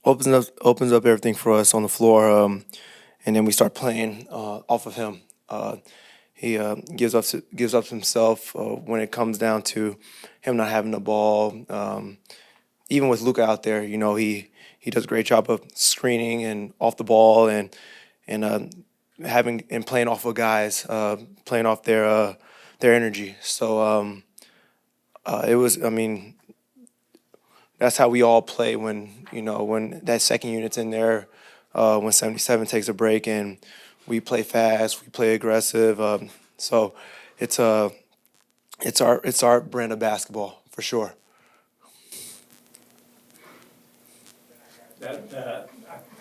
opens up everything for us on the floor, and then we start playing off of him. He gives up himself when it comes down to him not having the ball. Even with Luca out there, he does a great job of screening and off the ball and having and playing off of guys, playing off their energy. So it was. I mean, that's how we all play when that second unit's in there. When 77 takes a break and we play fast, we play aggressive. So it's our brand of basketball for sure. That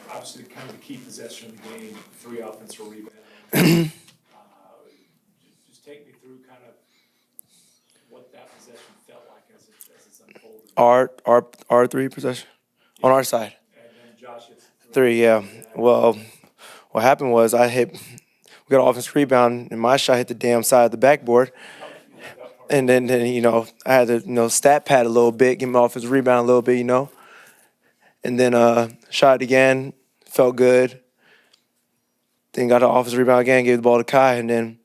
obviously kind of the key possession of the game, 3 offensive rebounds. Just take me through kind of what that possession felt like as it's unfolded. Our three possession on our side. And then Josh hits Three, yeah. Well, what happened was we got an offensive rebound and my shot hit the damn side of the backboard. And then I had to stat pad a little bit, get my offensive rebound a little bit, and then shot it again, felt good. Then got an offensive rebound again, gave the ball to Kai, and then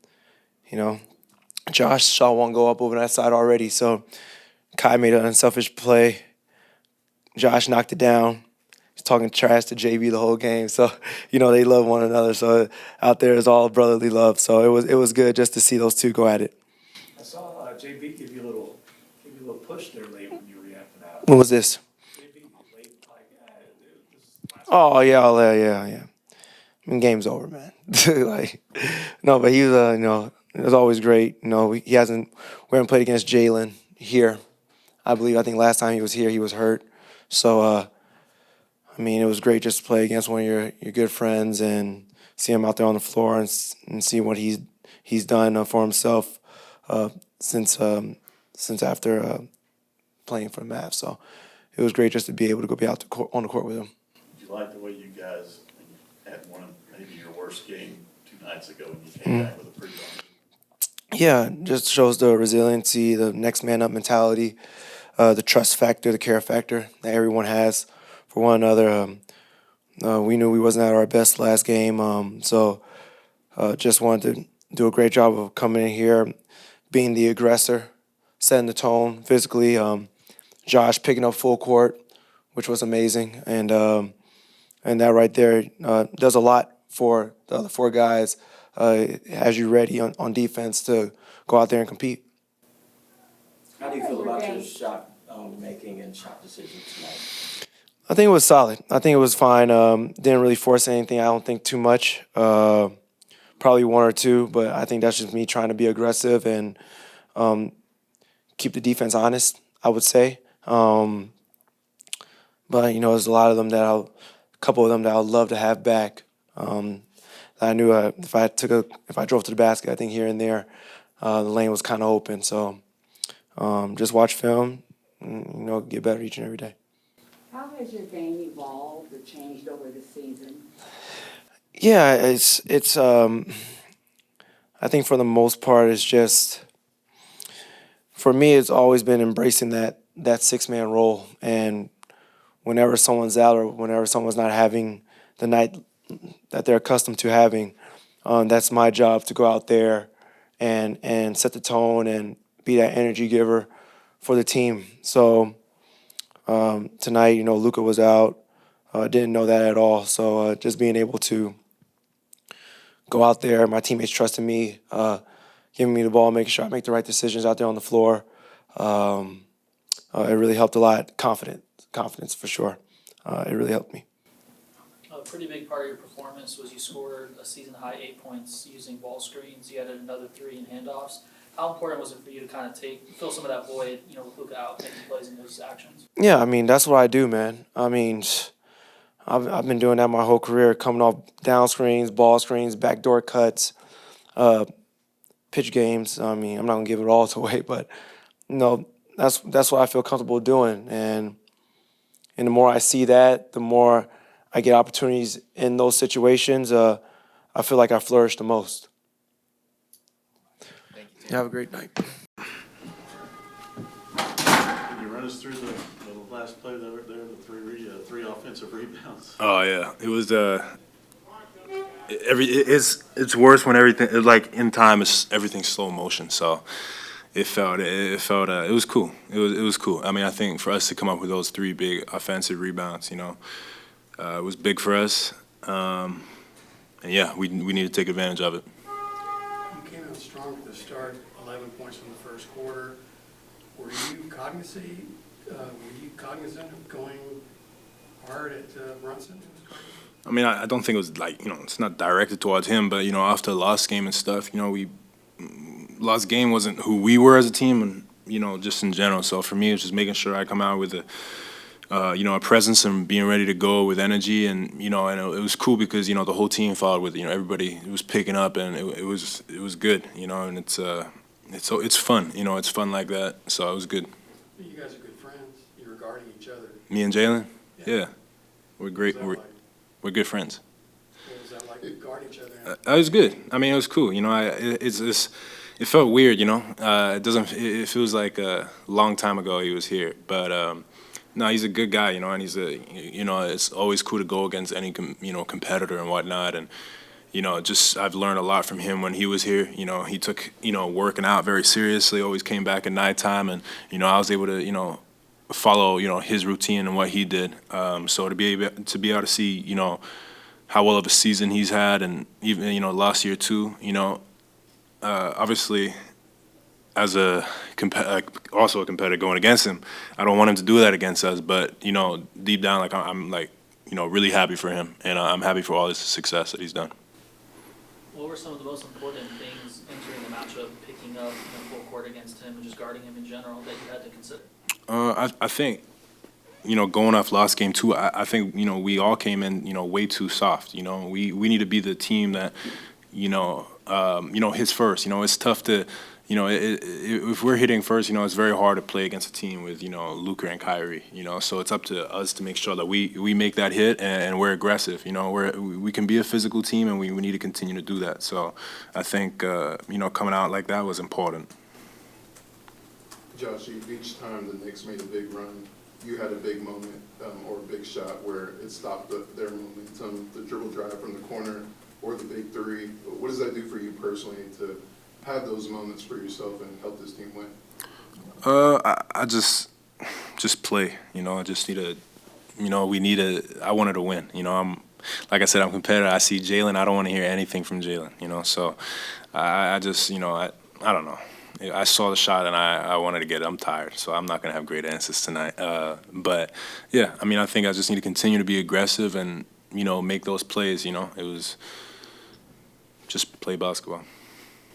Josh saw one go up over that side already. So Kai made an unselfish play. Josh knocked it down. He's talking trash to JB the whole game. So they love one another. So out there is all brotherly love. So it was good just to see those two go at it. I saw JB give you a little push there late when you were reacting out. When was this? JB late like this last Oh yeah. I mean, game's over, man. No, but he was it was always great. We haven't played against Jalen here. I think last time he was here he was hurt. So it was great just to play against one of your good friends and see him out there on the floor and see what he's done for himself since after playing for the Mavs. So it was great just to be able to go be out on the court with him. Did you like the way you guys had one of maybe your worst game 2 nights ago and you came back with a pretty long game? Yeah, just shows the resiliency, the next man up mentality, the trust factor, the care factor that everyone has for one another. We knew we wasn't at our best last game, so just wanted to do a great job of coming in here, being the aggressor, setting the tone physically. Josh picking up full court, which was amazing, and that right there does a lot for the other 4 guys. Has you ready on defense to go out there and compete. How do you feel about your shot making and shot decisions tonight? I think it was solid. I think it was fine. Didn't really force anything. I don't think too much. Probably 1 or 2, but I think that's just me trying to be aggressive and keep the defense honest, I would say. But there's a couple of them that I'd love to have back. I knew if I drove to the basket, I think here and there, the lane was kind of open. So just watch film, and, get better each and every day. How has your game evolved or changed over the season? Yeah, it's I think for the most part, it's just for me, it's always been embracing that 6-man role, and whenever someone's out or whenever someone's not having the night that they're accustomed to having, that's my job to go out there and set the tone and be that energy giver for the team. So tonight, Luca was out. Didn't know that at all. So just being able to go out there, my teammates trusting me, giving me the ball, making sure I make the right decisions out there on the floor. It really helped a lot. Confidence for sure. It really helped me. A pretty big part of your performance was you scored a season-high 8 points using ball screens. You added another 3 in handoffs. How important was it for you to kind of fill some of that void, with Luka out, making plays in those actions? Yeah, that's what I do, man. I've been doing that my whole career, coming off down screens, ball screens, backdoor cuts, pitch games. I'm not gonna give it all away, but that's what I feel comfortable doing, and the more I see that, the more I get opportunities in those situations. I feel like I flourish the most. Thank you, Tim. You have a great night. Can you run us through the last play there, the three offensive rebounds. Oh yeah, it was it's worse when everything like in time it's everything's slow motion. So it was cool. It was cool. I mean, I think for us to come up with those 3 big offensive rebounds, it was big for us. And yeah, we need to take advantage of it. You came out strong at the start, 11 points in the first quarter. Were you cognizant of going hard at Brunson? I mean, I don't think it was like, it's not directed towards him, but, after the last game and stuff, last game wasn't who we were as a team and, just in general. So for me, it was just making sure I come out with a presence and being ready to go with energy. And, and it was cool because, the whole team followed with, everybody was picking up and it was good, and it's fun, it's fun like that. So it was good. You guys are good friends. You're regarding each other. Me and Jalen? Yeah. We're great. What was that We're good friends. What was that like, regarding each other? It was good. I mean, it was cool. It felt weird, It feels like a long time ago he was here. But, no, he's a good guy, and he's it's always cool to go against any, competitor and whatnot. And, I've learned a lot from him when he was here. He took, working out very seriously, always came back at nighttime. And, I was able to, follow, his routine and what he did. So to be able to see, how well of a season he's had and even, last year too, obviously as also a competitor going against him, I don't want him to do that against us. But, deep down, like I'm like, really happy for him. And I'm happy for all his success that he's done. What were some of the most important things entering the matchup, picking up full court against him and just guarding him in general that you had to consider? I think, going off last game too, I think, we all came in, way too soft. We need to be the team that, hits first. It's tough to, if we're hitting first, it's very hard to play against a team with, Luka and Kyrie. So it's up to us to make sure that we make that hit and we're aggressive. We can be a physical team and we need to continue to do that. So I think, coming out like that was important. Josh, each time the Knicks made a big run, you had a big moment or a big shot where it stopped their momentum, the dribble drive from the corner or the big 3. What does that do for you personally to have those moments for yourself and help this team win? I just play. I just need to. I wanted to win. I'm like I said, I'm competitive. I see Jalen. I don't want to hear anything from Jalen. So I just I don't know. I saw the shot and I wanted to get it. I'm tired, so I'm not going to have great answers tonight. But, yeah, I mean, I think I just need to continue to be aggressive and, make those plays, It was just play basketball.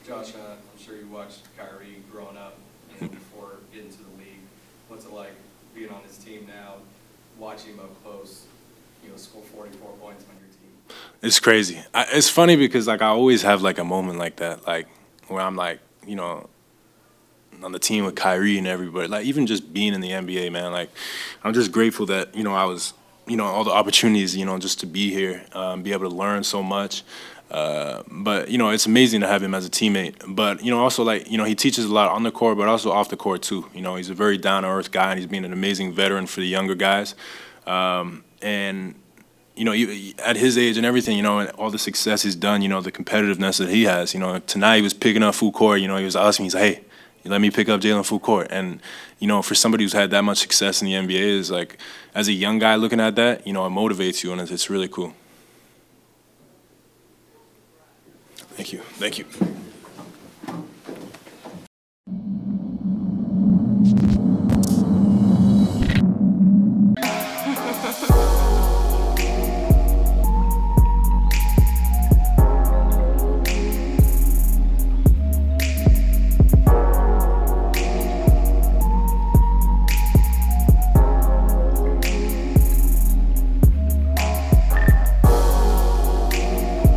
Josh, I'm sure you watched Kyrie growing up before getting to the league. What's it like being on his team now, watching him up close, score 44 points on your team? It's crazy. It's funny because, I always have, a moment like that, where I'm, on the team with Kyrie and everybody, even just being in the NBA, man, I'm just grateful that, I was, all the opportunities, just to be here, be able to learn so much. But, it's amazing to have him as a teammate. But, also, he teaches a lot on the court, but also off the court, too. He's a very down-to-earth guy, and he's been an amazing veteran for the younger guys. And, at his age and everything, and all the success he's done, the competitiveness that he has, tonight he was picking up full court, he was asking me, he's like, hey, let me pick up Jalen full court. And, for somebody who's had that much success in the NBA, is as a young guy looking at that, it motivates you, and it's really cool. Thank you.